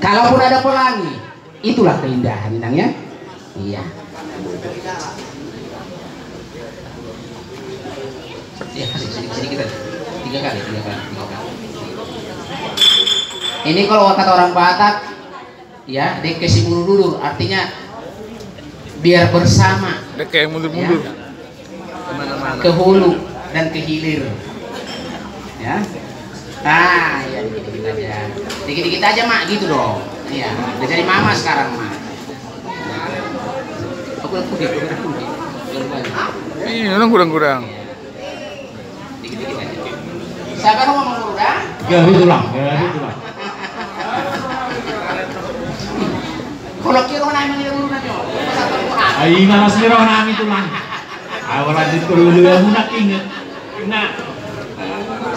Kalaupun ada pelangi, itulah keindahan inangnya. Iya. Ya, sedikit aja. Tiga kali. Ini kalau kata orang Batak, ya, deke si mundur, artinya biar bersama. Deke yang mundur-mundur. Ya, ke hulu dan ke hilir. Ya. Nah, ya dikit-dikit aja. Dikit-dikit aja, Mak, gitu dong. Iya, udah jadi mama sekarang, Mak. Aku Iya, orang kurang-kurang. Dikit-dikit aja. Sabar ngomong udah? Gawe tulang. Kalau kira nang ini dulu nanti. Ai mana sira nang tulang. Awal lanjut dulu aku nak inget.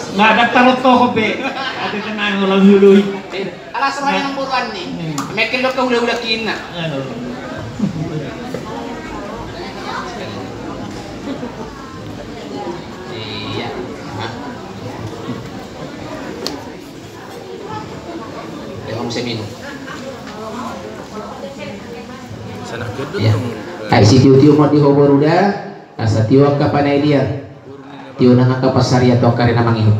Nggak daftar toko be. Ada tenang ulang dulu. Alas orang yang buruan nih. Mekin lo ke udah kina. Iya. Ya kamu saya minum. Sana gedung. Ya. Ai si tiu mau dihobor udah. Asa tiu ka panai dia. Tiu nang ka pasaria to karena mangihu.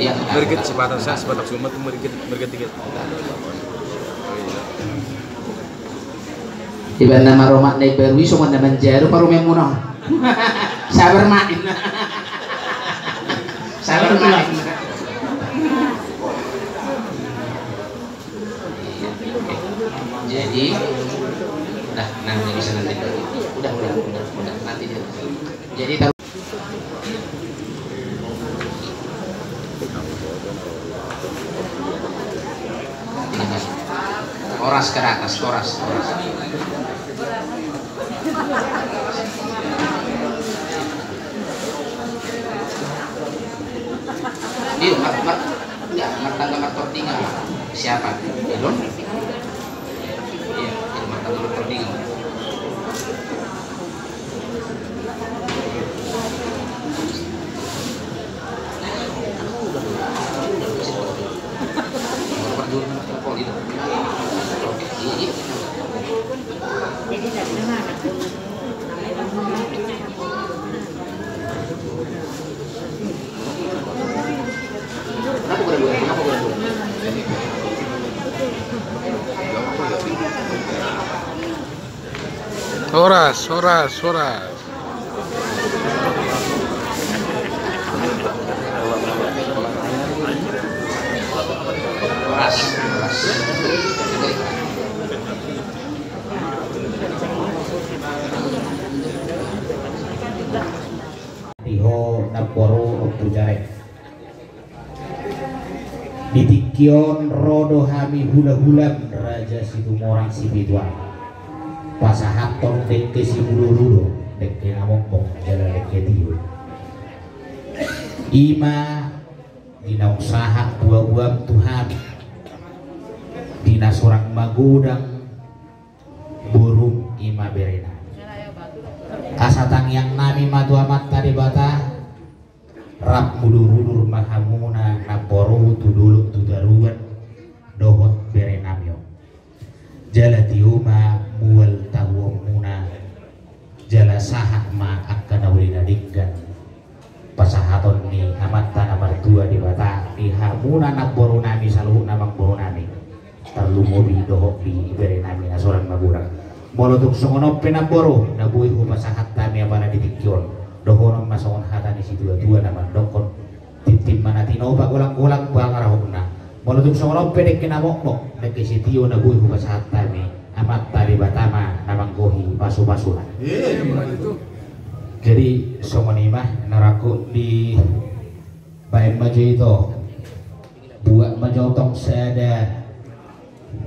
Iya. Merget sebatas saya sebatas umat merget tiga. Iba nama romak naik berwi semua nama jaru paru memunah. Sabar main. Sabar main. Jadi, nah nanti bisa nanti. Udah nanti dia. Jadi taruh. Oras ke atas, oras. Iya, martangga martortinga. Siapa? Elon? Iya, martangga martortinga. Soras. Tiho naporo pujarek. Ditikion rodo hami hula-hulam raja situ morang sibidwa. Pasahaton deke si bulu-bulu deke namokmok jala deke tiu. Ima dina usaha buah-buah Tuhan dina surang magudang burung ima berena asatang yang nami matu amat tadi bata rap mudur-mudur mahamuna naporu tuduluk tudaruan dohot berenamyo jala tiuma mual tawomuna jala sahak ma akan awlina dinggan pasahaton ni amat tanah mertua di bata di hamuna nak boru nami saluh namang boru nami terlumo di dohok di berenami nasoran magurang molotuk songono penaboro nabui hu pasahat tami abana ditikyon dohonom masongon hata di situ dua nama dokon tim mana tinoba ulang-ulang bangarahuna molotuk songono pedek kenamokmok deke sitio nabui hu pasahat tami amat tali batama namang gohi pasu-pasuhan. Jadi songonimah naraku di baik maju itu buat majotong seada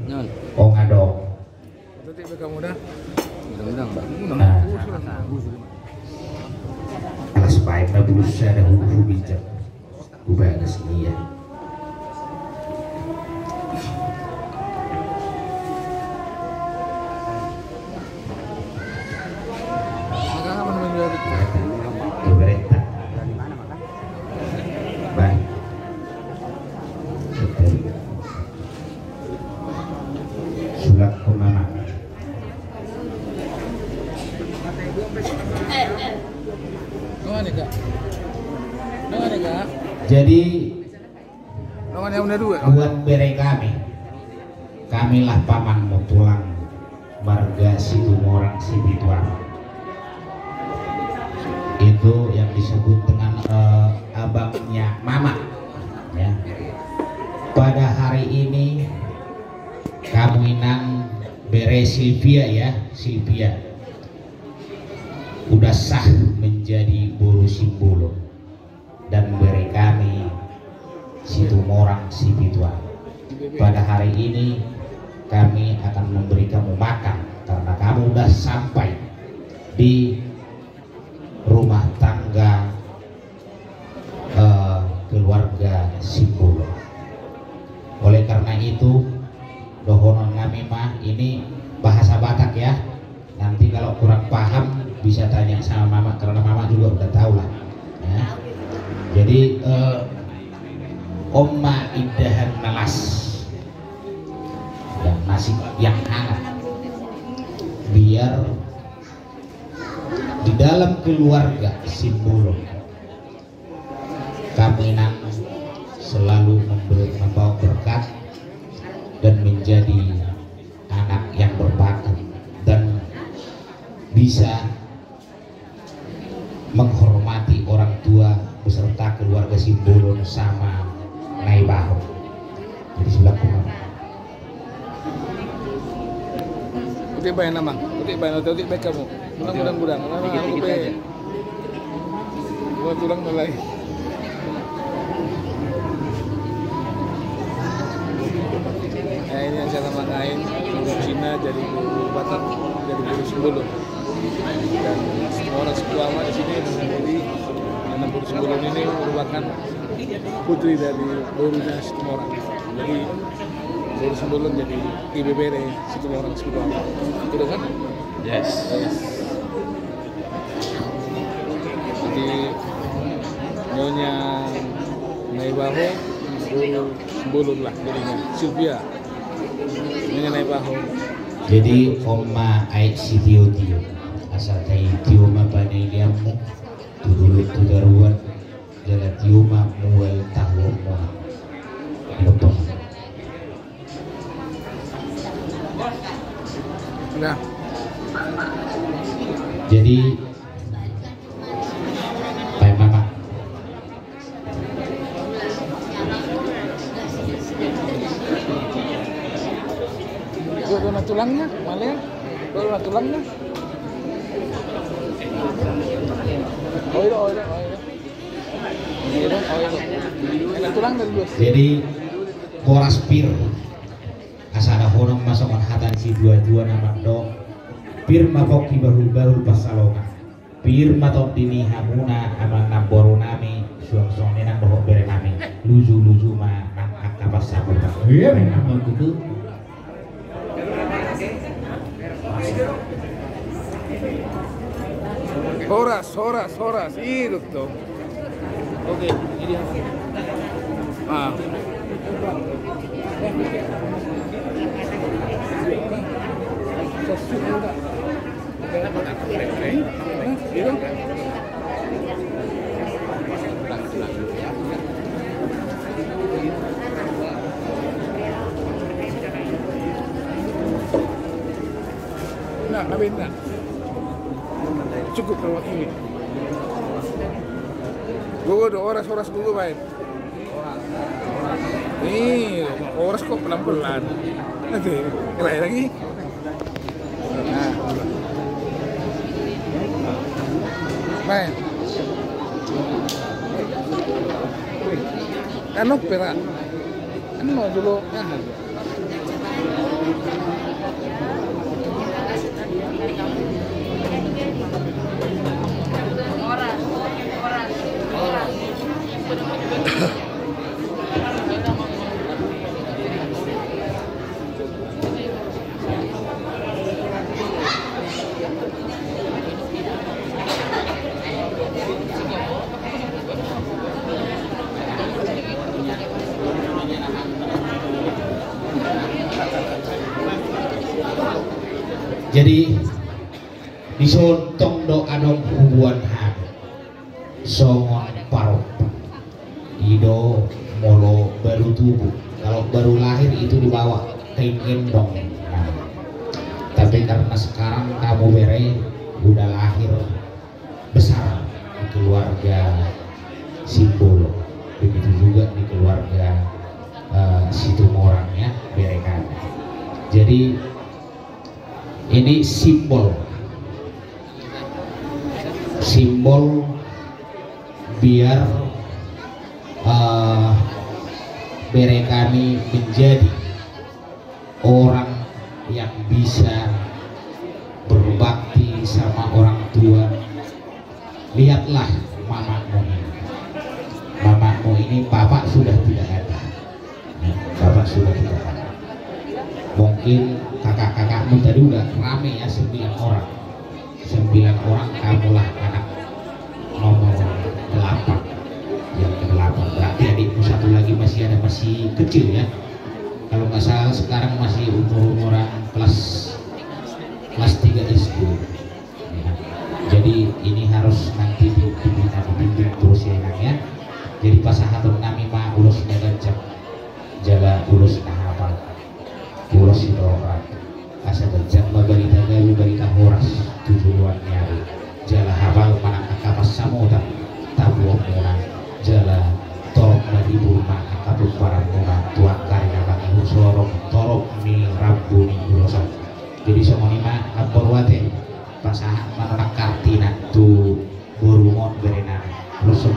ngadong. Kamu dah. Alas baik na bulu seada hubu bijak. Ubah ke sini ya. sebelah kumama. Jadi buat bere kamilah paman mutulang marga Situmorang Sibituan. Itu yang disebut dengan abangnya mama ya. Pada hari ini kawinan bere Silvia ya, Silvia udah sah menjadi buru simbolo dan bere kami Situmorang Sibituan. Pada hari ini kami akan memberi kamu makan karena kamu udah sampai di rumah tangga keluarga Simbolo. Oleh karena itu dohonon kami mah ini bahasa Batak ya. Nanti kalau kurang paham bisa tanya sama mama karena mama juga udah tahu lah ya. Jadi Oma Indahan Nalas dan nasi yang hangat biar di dalam keluarga Simbolo kaminan selalu membawa berkat dan menjadi anak yang berbakat dan bisa menghormati orang tua beserta keluarga Simbolo sama Nai Baho. Jadi sebelah kumama. Utik bayan namang, utik bayan kamu. Mudah-mudahan, aku be. Buat tulang mulai. Nah, ini yang saya namain guru Cina jadi guru Batak, jadi guru Simbolo. Dan semua orang sekelama di sini menjadi anak guru Simbolo ini merupakan putri dari gurunya Situmorang. Jadi guru Simbolo jadi IBBR Situmorang Situmorang. Itu kan? Yes. Jadi nyonya Nai Baho guru Simbolo lah jadinya Silvia. Nyonya Nai Baho. Jadi Oma Aik Sitio Tio asal tai Tio ma panai liamu tudulut tudaruan jala Tio ma muel tahu mo lopong. Nah. Jadi Pak Mama Dona tulangnya, Malian? Dona tulangnya? Oiro. Enak tulang dari dua. jadi koras pir asana honong masuk hatan si dua nama do pir mapok ki baru pasalonga pir matok dini hamuna aman namboro nami suang nang dohok bere nami luju ma nang akapas sabun iya memang gitu. Horas, itu tuh. Oke, ini apa? Nah, kabin na. Cukup lewat ini. Gugu oras gugu baik. Nih, oras kok pelan-pelan. Nanti kelahi lagi. Nah. Baik. Ano pera? Ano dulu? Nah. Jadi disontong do adong hubungan ham songon parok ido molo baru tubuh. Kalau baru lahir itu dibawa kain gendong. Nah, tapi karena sekarang kamu bere udah lahir besar di keluarga Simbolo, begitu juga di keluarga Situmorang ya, berekan. Jadi ini simbol biar berekani menjadi orang yang bisa berbakti sama orang tua. Lihatlah mamamu ini bapak sudah tidak ada, bapak sudah tidak ada. Mungkin kakak-kakakmu tadi udah rame ya, 9 orang kamulah anak nomor 8 yang ke-8. Berarti adikmu satu lagi masih kecil ya, kalau nggak salah sekarang masih umuran kelas 3 SD ya. Jadi ini harus nanti dibimbing terus ya ya. Jadi pasahatun nami ma ulos jaga ulos nahapal ulos itu orang asa gajah berita horas tujuan nyari jala hafal manang kapas samuda tabuok murah jala torok dari burma kaput parang murah tuan karya bagi sorok torok ni rabu ni ulosan. Jadi semonima aborwate pasahan manang kartina tu borumon berena ulosan.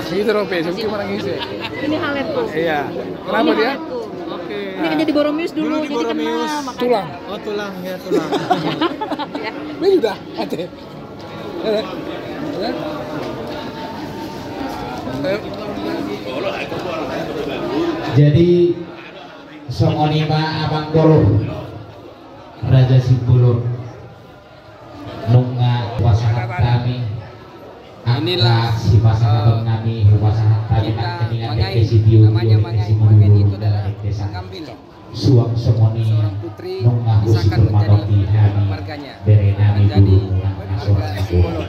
Itu rope, cuma ngisi. Ini haletku. Iya. Kenapa dia? Oke. Ini kan jadi Boromius dulu, jadi Boromius kenal, tulang. makanya. Oh tulang, ya tulang. Ini udah ada. Jadi songonima abang Golo Raja Simbolo nunga pasangan kami. Inilah si pasangan kami pasangan kami dengan video itu adalah suang somoni nunga husi bermadok di kami berenami dulu nasional Simbolo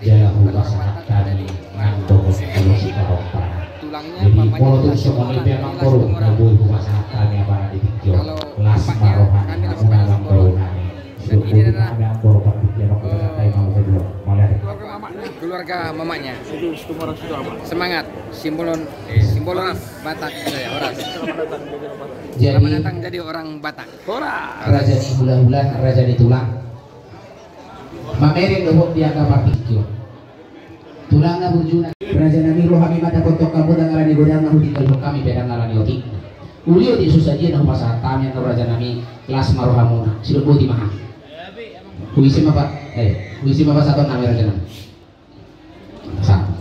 jalahu pasangan kami ngandong si karokpa. Jadi kalau tuh somoni memang korup nabuh pasangan kami apa di tikjo las marohan namun alam korunani suku kami yang korup pikir aku berkatai mau kedua mulai keluarga mamanya semangat simbolon Batak saya orang selamat datang jadi orang Batak raja di bulan-bulan raja di tulang mamerin dohok dia kapal pikir tulang na burjuna raja nami rohami mata kotok kamu dan ngarani godang nahu di kalbuk kami beda ngarani otik ulio di susah nahu pasal kami yang raja nami kelas marohamuna sido buti maha huisi mapa satu nama raja nami satu.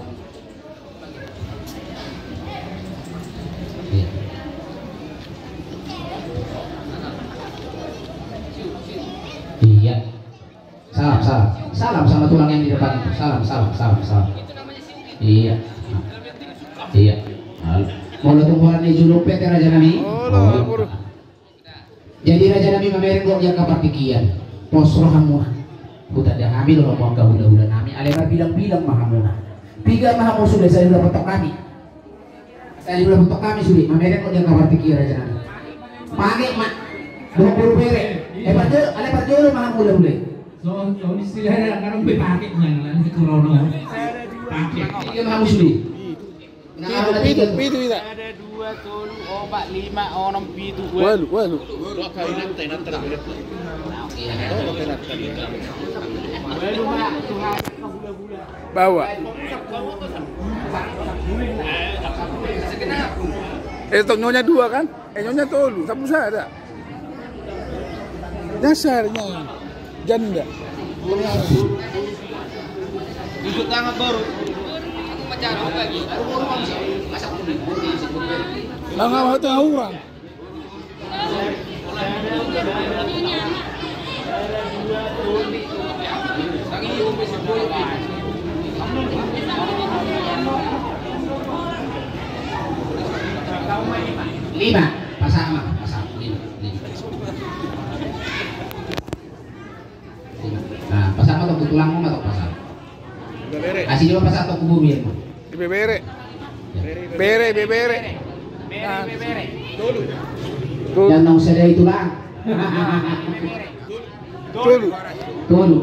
Iya. Salam sama tulang yang di depan itu. Salam. Iya. Mau tungguan di juluk PT Raja Nami. Jadi Raja Nami memerengok yang kapartikian. Posroh hamuna. Buta dah hamil loh mau bulan nami. Alera bilang mahamuna. Tiga mahamu sudah saya sudah petok kami. Sudah. Memerengok yang kapartikian Raja Nami. Pakai mak. 20 bere. Ale parjolo mahamu boleh. So istilahnya karena bepake yang lain di corona. Pakai. Tiga mahamu sudah. Nah, pitu tidak. Ada 2 tolu 4 5 6 7 Walu. Bawa. Tok nyonya 2 kan? Nyonya tolu, sapu ada. Dasarnya janda. Duduk tangan baru. Aku macam lagi. Nggak tahu orang. Lima, pasang lima. Nah, pasang atau tulangmu atau pasang? Asih juga pasang atau kubumi ya? Bebere. Yang nong sedai tulang. Tulu. Olo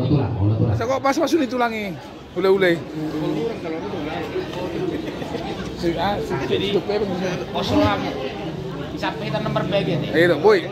tulang. Masa kok pas masuk ditulangi? Ule. Jadi, osram. Sampai kita nomor bagian. Ayo, boy.